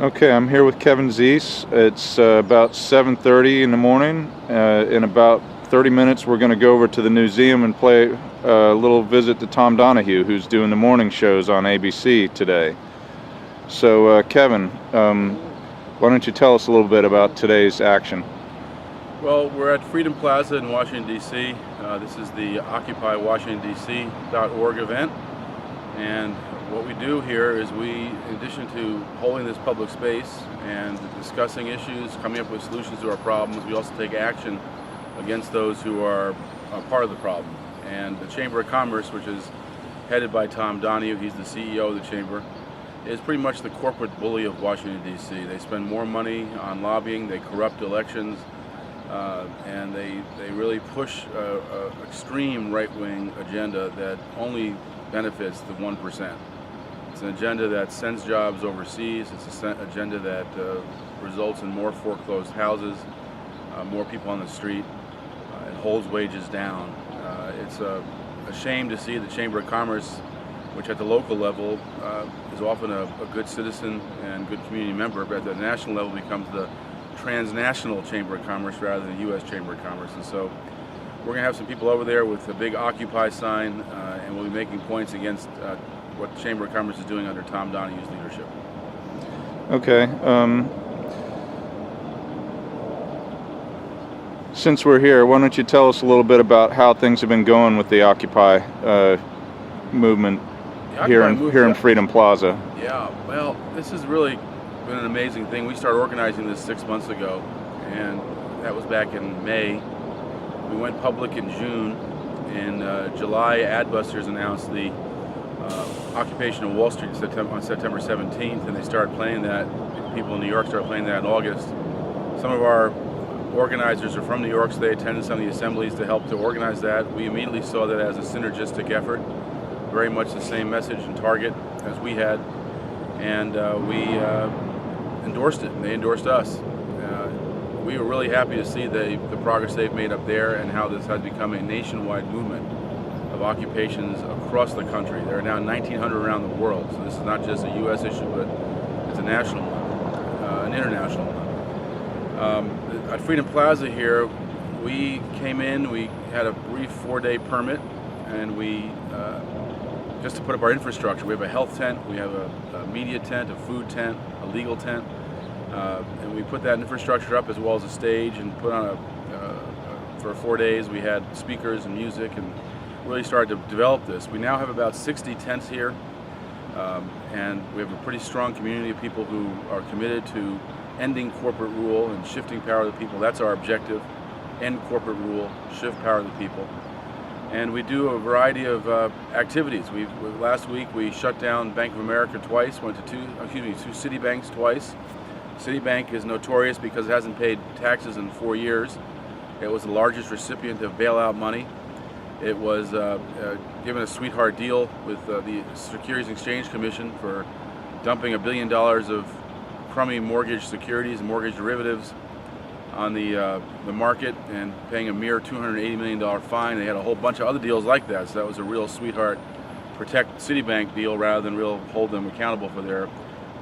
Okay, I'm here with Kevin Zeese. It's about 7:30 in the morning. In about 30 minutes, we're going to go over to the Newseum and play a little visit to Tom Donohue, who's doing the morning shows on ABC today. So, Kevin, why don't you tell us a little bit about today's action? Well, we're at Freedom Plaza in Washington, D.C. This is the OccupyWashingtonDC.org event. And what we do here is in addition to holding this public space and discussing issues, coming up with solutions to our problems, we also take action against those who are part of the problem. And the Chamber of Commerce, which is headed by Tom Donohue, he's the CEO of the Chamber, is pretty much the corporate bully of Washington, D.C. They spend more money on lobbying, they corrupt elections, and they really push an extreme right-wing agenda that only benefits the 1%. It's an agenda that sends jobs overseas. It's an agenda that results in more foreclosed houses, more people on the street. It holds wages down. It's a shame to see the Chamber of Commerce, which at the local level is often a good citizen and good community member, but at the national level becomes the transnational Chamber of Commerce rather than the U.S. Chamber of Commerce. And so we're going to have some people over there with a big Occupy sign, and we'll be making points against what the Chamber of Commerce is doing under Tom Donohue's leadership. Okay. Since we're here, why don't you tell us a little bit about how things have been going with the Occupy movement here in Freedom Plaza? Yeah, well, this has really been an amazing thing. We started organizing this 6 months ago, and that was back in May. We went public in June. In July, Adbusters announced the occupation of Wall Street on September 17th, and they started playing that. People in New York started playing that in August. Some of our organizers are from New York, so they attended some of the assemblies to help to organize that. We immediately saw that as a synergistic effort, very much the same message and target as we had, and we endorsed it, and they endorsed us. We were really happy to see the progress they've made up there and how this has become a nationwide movement of occupations across the country. There are now 1,900 around the world, so this is not just a U.S. issue, but it's a national one, an international one. At Freedom Plaza here, we came in, we had a brief 4-day permit, and we, just to put up our infrastructure, we have a health tent, we have a media tent, a food tent, a legal tent, and we put that infrastructure up as well as a stage and put on for 4 days we had speakers and music and really started to develop this. We now have about 60 tents here, and we have a pretty strong community of people who are committed to ending corporate rule and shifting power to the people. That's our objective: end corporate rule, shift power to the people. And we do a variety of activities. Last week we shut down Bank of America twice, went to two Citibanks twice. Citibank is notorious because it hasn't paid taxes in 4 years. It was the largest recipient of bailout money. It was given a sweetheart deal with the Securities and Exchange Commission for dumping $1 billion of crummy mortgage securities and mortgage derivatives on the market and paying a mere $280 million fine. They had a whole bunch of other deals like that, so that was a real sweetheart protect Citibank deal rather than real hold them accountable for their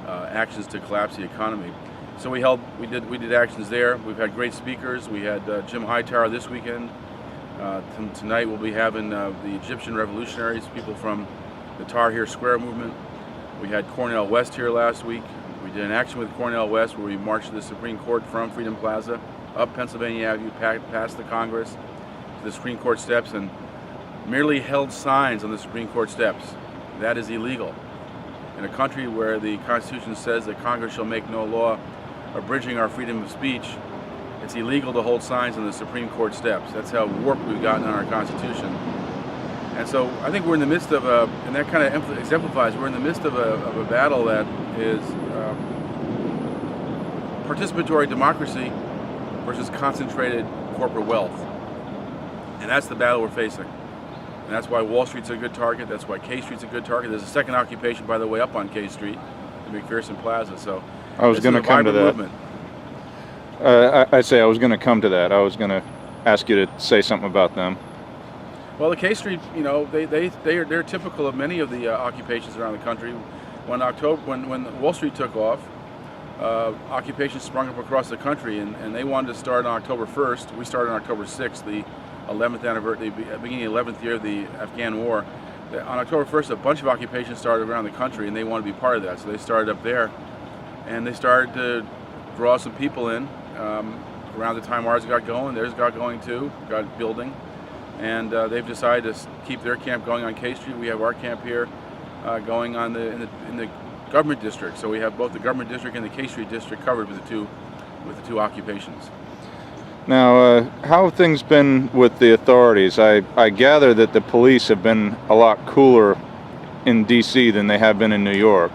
actions to collapse the economy. So we did actions there. We've had great speakers. We had Jim Hightower this weekend. Tonight we'll be having the Egyptian revolutionaries, people from the Tahrir Square movement. We had Cornel West here last week. We did an action with Cornel West where we marched to the Supreme Court from Freedom Plaza, up Pennsylvania Avenue, past the Congress, to the Supreme Court steps, and merely held signs on the Supreme Court steps. That is illegal. In a country where the Constitution says that Congress shall make no law abridging our freedom of speech, it's illegal to hold signs on the Supreme Court steps. That's how warped we've gotten on our Constitution. And so I think we're in the midst of and that kind of exemplifies, we're in the midst of a battle that is participatory democracy versus concentrated corporate wealth. And that's the battle we're facing. And that's why Wall Street's a good target. That's why K Street's a good target. There's a second occupation, by the way, up on K Street, the McPherson Plaza. So I was going to come to that. I was going to come to that. I was going to ask you to say something about them. Well, the K Street, they're typical of many of the occupations around the country. When Wall Street took off, occupations sprung up across the country, and they wanted to start on October 1st. We started on October 6th, the 11th anniversary, the beginning of the 11th year of the Afghan War. On October 1st, a bunch of occupations started around the country, and they wanted to be part of that, so they started up there, and they started to draw some people in. Around the time ours got going, theirs got going too, got building, and they've decided to keep their camp going on K Street. We have our camp here going on in the government district, so we have both the government district and the K Street district covered with the two occupations. Now, how have things been with the authorities? I gather that the police have been a lot cooler in D.C. than they have been in New York.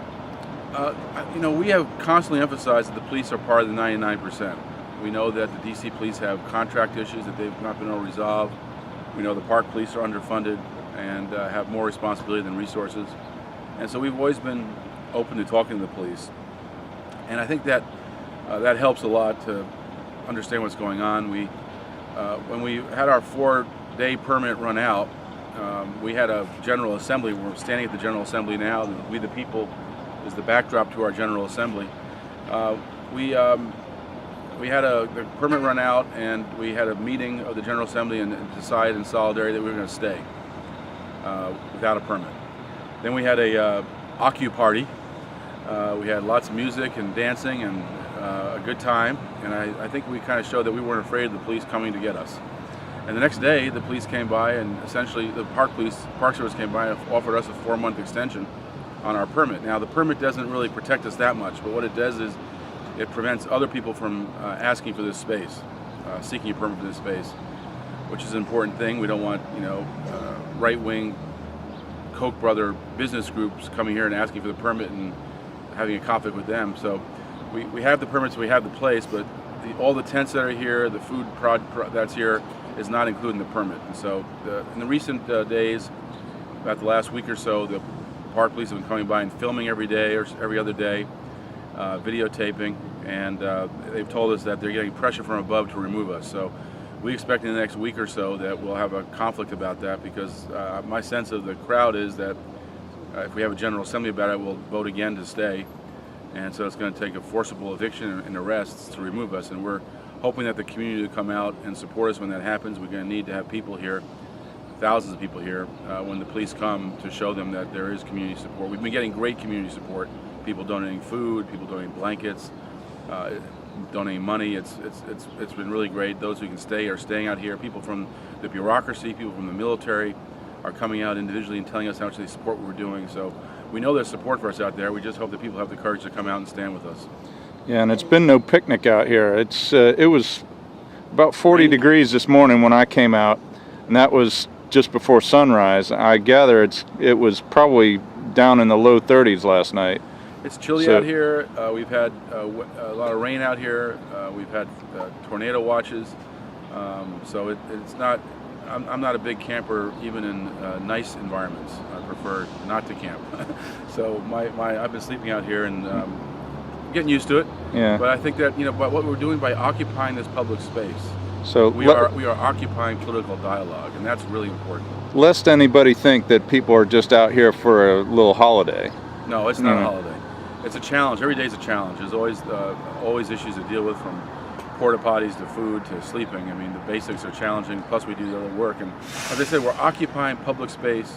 We have constantly emphasized that the police are part of the 99%. We know that the D.C. police have contract issues that they've not been able to resolve. We know the park police are underfunded and have more responsibility than resources. And so we've always been open to talking to the police. And I think that that helps a lot to understand what's going on. When we had our 4-day permit run out, we had a General Assembly. We're standing at the General Assembly now. We the People is the backdrop to our General Assembly. We had the permit run out, and we had a meeting of the General Assembly and decided in solidarity that we were going to stay without a permit. Then we had a Occu party. We had lots of music and dancing and a good time, and I think we kind of showed that we weren't afraid of the police coming to get us. And the next day, the police came by, and essentially the Park Service came by and offered us a 4-month extension on our permit. Now, the permit doesn't really protect us that much, but what it does is it prevents other people from asking for this space, seeking a permit for this space, which is an important thing. We don't want, right-wing Koch brother business groups coming here and asking for the permit and having a conflict with them. So we have the permits, we have the place, but all the tents that are here, the food that's here, is not including the permit. And so in the recent days, about the last week or so, the park police have been coming by and filming every day or every other day, videotaping, and they've told us that they're getting pressure from above to remove us. So we expect in the next week or so that we'll have a conflict about that, because my sense of the crowd is that if we have a General Assembly about it, we'll vote again to stay. And so it's going to take a forcible eviction and arrests to remove us, and we're hoping that the community will come out and support us when that happens. We're going to need to have people here, thousands of people here, when the police come, to show them that there is community support. We've been getting great community support, people donating food, people donating blankets, donating money. It's been really great. Those who can stay are staying out here. People from the bureaucracy, people from the military are coming out individually and telling us how much they support what we're doing. So we know there's support for us out there. We just hope that people have the courage to come out and stand with us. Yeah, and it's been no picnic out here. It was about 40 degrees this morning when I came out, and that was just before sunrise. I gather it was probably down in the low 30s last night. It's chilly out here. We've had a lot of rain out here. We've had tornado watches. So it's not. I'm not a big camper, even in nice environments. I prefer not to camp. So I've been sleeping out here and getting used to it. Yeah. But I think that but what we're doing by occupying this public space, so we are occupying political dialogue, and that's really important. Lest anybody think that people are just out here for a little holiday. No, it's not a holiday. It's a challenge. Every day is a challenge. There's always issues to deal with, from porta potties to food to sleeping. I mean, the basics are challenging, plus we do the other work. And as I said, we're occupying public space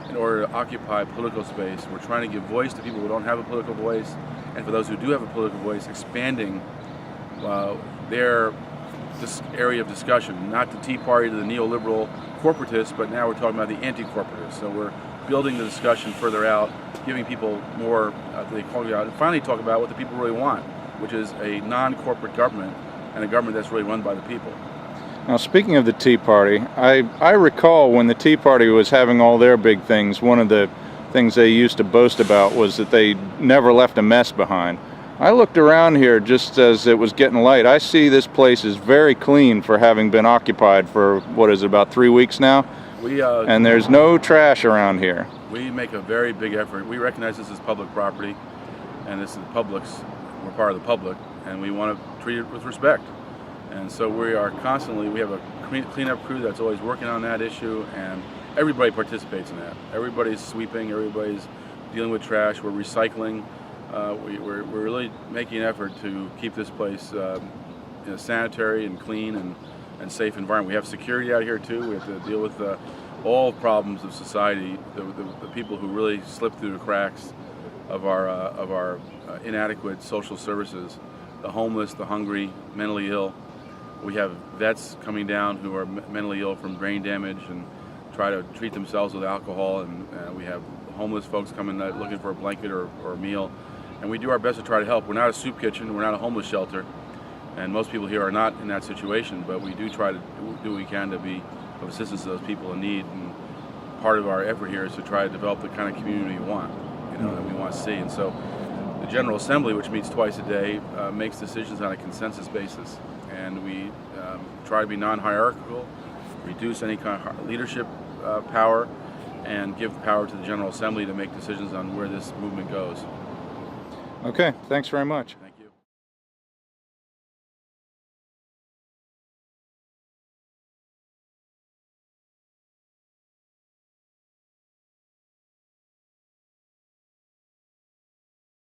in order to occupy political space. We're trying to give voice to people who don't have a political voice, and for those who do have a political voice, expanding their area of discussion, not the Tea Party to the neoliberal corporatists, but now we're talking about the anti-corporatists. So we're building the discussion further out, giving people more, they call it out, and finally talk about what the people really want, which is a non-corporate government, and a government that's really run by the people. Now, speaking of the Tea Party, I recall when the Tea Party was having all their big things, one of the things they used to boast about was that they never left a mess behind. I looked around here just as it was getting light. I see this place is very clean for having been occupied for, what is it, about 3 weeks now? And there's no trash around here. We make a very big effort. We recognize this as public property, and this is the public's. We're part of the public, and we want to treat it with respect. And so we are constantly, we have a cleanup crew that's always working on that issue, and everybody participates in that. Everybody's sweeping, everybody's dealing with trash, we're recycling. we're really making an effort to keep this place in a sanitary and clean and safe environment. We have security out here too. We have to deal with all problems of society, the people who really slip through the cracks of our inadequate social services, the homeless, the hungry, mentally ill. We have vets coming down who are mentally ill from brain damage and try to treat themselves with alcohol, and we have homeless folks coming looking for a blanket or a meal, and we do our best to try to help. We're not a soup kitchen, we're not a homeless shelter, and most people here are not in that situation, but we do try to do what we can to be of assistance to those people in need, and part of our effort here is to try to develop the kind of community we want, that we want to see. And so the General Assembly, which meets twice a day, makes decisions on a consensus basis, and we try to be non-hierarchical, reduce any kind of leadership power, and give power to the General Assembly to make decisions on where this movement goes. Okay, thanks very much.